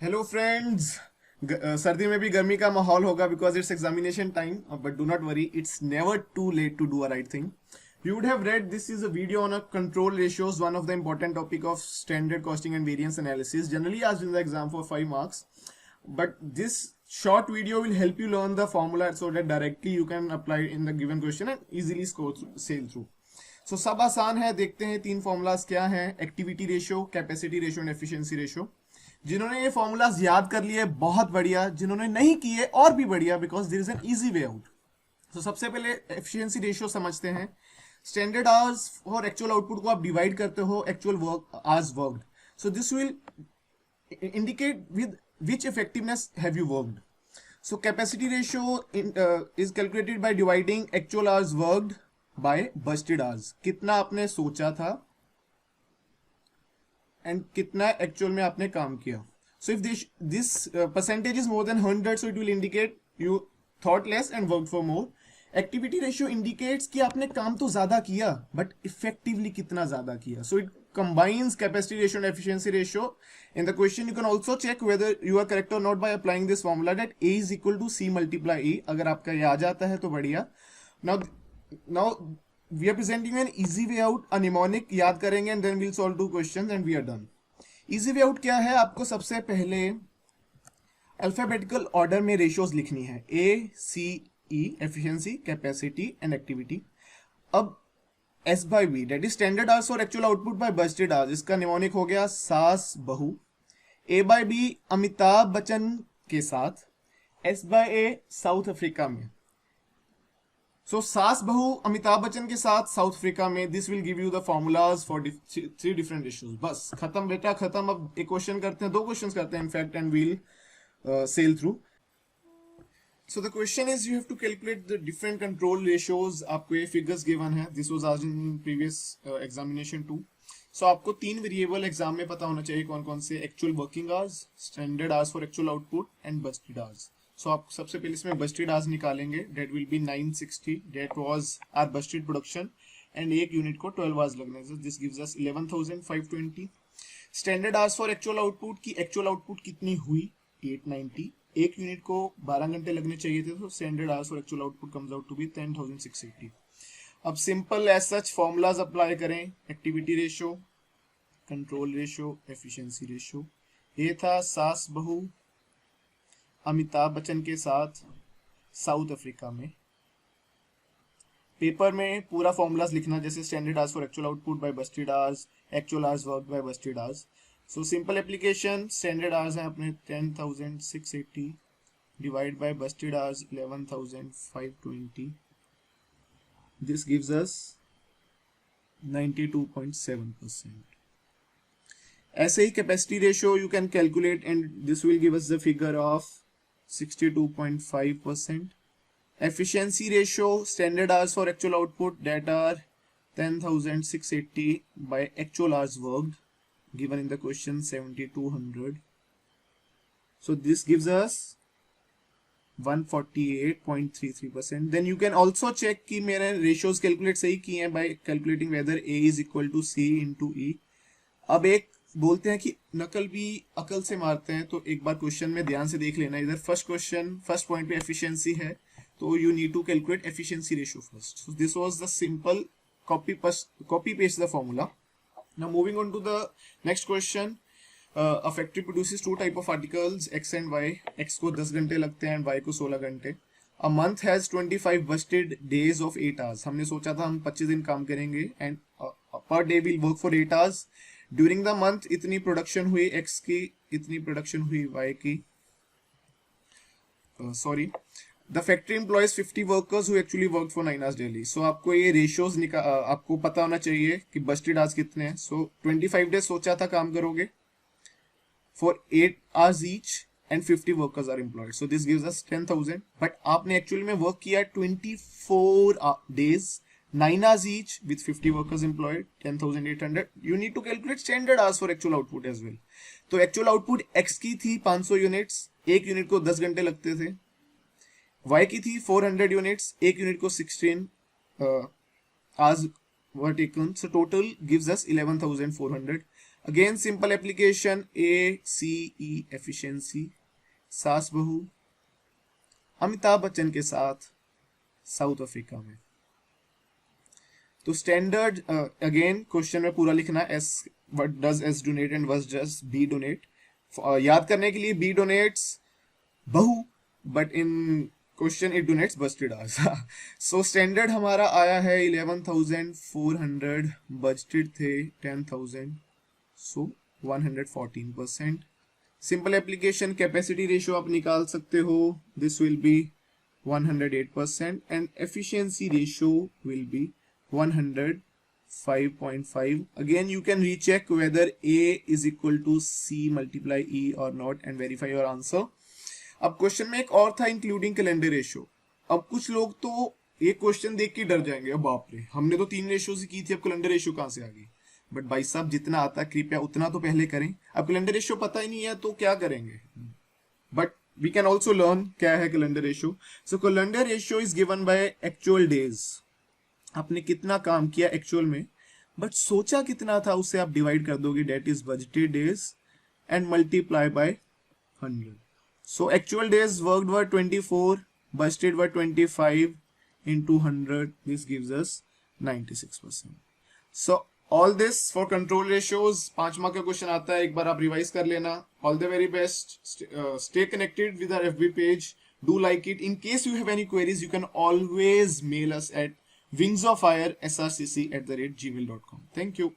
Hello friends. सर्दी में भी गर्मी का माहौल होगा because it's examination time, but do not worry, it's never too late to do a right thing. You would have read this is a video on a control ratios, one of the important topic of standard costing and variance analysis, generally asked in the exam for 5 marks. But this short video will help you learn the formula so that directly you can apply in the given question and easily sail through. So सब आसान है, देखते हैं तीन formulas क्या हैं. Activity ratio, capacity ratio and efficiency ratio. जिन्होंने ये फॉर्मूलाज याद कर लिए बहुत बढ़िया, जिन्होंने नहीं किए और भी बढ़िया, because there is an easy way out. तो सबसे पहले एफिशिएंसी रेशियो समझते हैं. Standard hours for actual output को आप डिवाइड करते हो actual work hours worked. So this will indicate with which effectiveness have you worked. So capacity ratio is calculated by dividing actual hours worked by busted hours. कितना आपने सोचा था and कितना actual में आपने काम किया. So if this percentage is more than 100, so it will indicate you thought less and work for more. Activity ratio indicates कि आपने काम तो ज्यादा किया बट इफेक्टिवली कितना ज्यादा किया. So it combines capacity ratio and efficiency ratio. In the question you can also check whether you are correct or not by applying this formula that A is equal to C multiply E. अगर आपका ये आ जाता है तो बढ़िया. Now we are presenting an easy way out. A mnemonic याद करेंगे and then we'll solve two questions and we are done. Easy way out क्या है? आपको सबसे पहले अल्फाबेटिकल ऑर्डर में रेशियोज लिखनी है. A C E efficiency, capacity and activity. अब S by B, that is standard hours for actual output by busted hours. इसका निमोनिक हो गया सास बहू. A by B Amitabh Bachchan के साथ. S by A south Africa में. सो सास बहू अमिताभ बच्चन के साथ साउथ अफ्रीका में. This will give you the formulas for three different issues. बस खत्म बेटा खत्म. अब एक क्वेश्चन करते हैं, दो क्वेश्चन करते हैं in fact, and we'll sail through. So the question is you have to calculate the different control ratios. आपको ये figures given है. This was asked in previous examination too. So आपको तीन वेरिएबल एग्जाम में पता होना चाहिए कौन कौन से. Actual working hours, standard hours for actual output and budgeted hours. So आप सबसे पहले इसमें बस्टेड आवर्स निकालेंगे. That will be 960. That was are budgeted production and एक यूनिट को 12 आवर्स लगने से. This gives us 11,520. Standard hours for actual output की एक्चुअल आउटपुट कितनी हुई? 890. एक यूनिट को 12 घंटे लगने चाहिए थे, तो स्टैंडर्ड आवर्स और actual output comes out to be 10,680. अब simple as such formulas apply करें. Activity ratio, control ratio, efficiency ratio. ये था सास बहू अमिताभ बच्चन के साथ साउथ अफ्रीका में. पेपर में पूरा फॉर्मूलाज लिखना, जैसे standard hours for actual output by budgeted hours, actual hours work by budgeted hours. So simple application. Standard hours है अपने 10,680 divide by budgeted hours 11,520. This gives us 92.7%. ऐसे ही capacity ratio you can calculate and this will give us the figure of 62.5%. Efficiency ratio, standard hours for actual output that are 10,680 by actual hours worked, given in the question 7,200. So this gives us 148.33%. Then you can also check कि मेरे ratios calculate सही किए हैं by calculating whether A is equal to C into E. अब एक बोलते हैं कि नकल भी अकल से मारते हैं, तो एक बार क्वेश्चन में ध्यान से देख लेना. इधर फर्स्ट क्वेश्चन फर्स्ट पॉइंट पे एफिशिएंसी है, तो you need to calculate efficiency ratio first. So this was the simple copy paste the formula. Now moving on to the next question. A factory produces two type of articles, X and Y. X को 10 घंटे लगते हैं and Y को 16 घंटे. A month has 25 busted days of 8 hours. हमने सोचा था हम 25 दिन काम करेंगे and per day we'll work for 8 hours. During the month इतनी प्रोडक्शन हुई X की, इतनी प्रोडक्शन हुई Y की. The factory employs 50 workers who actually worked for 9 hours daily. So आपको ये ratios आपको पता होना चाहिए कि busted hours कितने हैं. So 25 days सोचा था काम करोगे for 8 hours each and 50 workers are employed. So this gives us 10,000. But आपने actually में work किया 24 days, 9 hours each with 50 workers employed, 10,800. You need to calculate standard hours for actual output as well. तो actual output X की थी 500 units, एक unit को 10 घंटे लगते थे. Y की थी 400 यूनिट्स, एक यूनिट को 16 hours were taken. So total gives us 11,400. Again simple application, ACE efficiency, सास बहू अमिताभ बच्चन के साथ साउथ अफ्रीका में। तो स्टैंडर्ड अगेन क्वेश्चन में पूरा लिखना, S what does S denote and what does B denote. याद करने के लिए बी डोनेट्स बहू, but in question it denotes budgeted hours. So standard हमारा आया है 11,400, बजटेड थे 10,000, so 114%। Simple application, capacity ratio आप निकाल सकते हो, this will be 108% and efficiency ratio will be 105.5. Again you can recheck whether A is equal to C multiply E or not and verify your answer. अब question में एक और था including calendar ratio. अब कुछ लोग तो ये क्वेश्चन देख के डर जाएंगे, अब बाप रे हमने तो 3 रेशियो से की थी, अब कैलेंडर रेशियो कहां से आ गई। बट भाई साहब जितना आता है कृपया उतना तो पहले करें। अब कैलेंडर रेशियो पता ही नहीं है तो क्या करेंगे, but we can also learn क्या है calendar ratio. So calendar ratio is given by actual days, आपने कितना काम किया एक्चुअल में, बट सोचा कितना था उसे आप डिवाइड कर दोगे, that is budgeted days and multiply by 100. So actual days worked were 24, budgeted were 25 into 100, this gives us 96%. So all this for control ratios, 5 mark का क्वेश्चन आता है, एक बार आप रिवाइज कर लेना। All the very best, stay connected with our FB page, do like it. In case you have any queries, you can always mail us at wingsoffire@gmail.com. Thank you.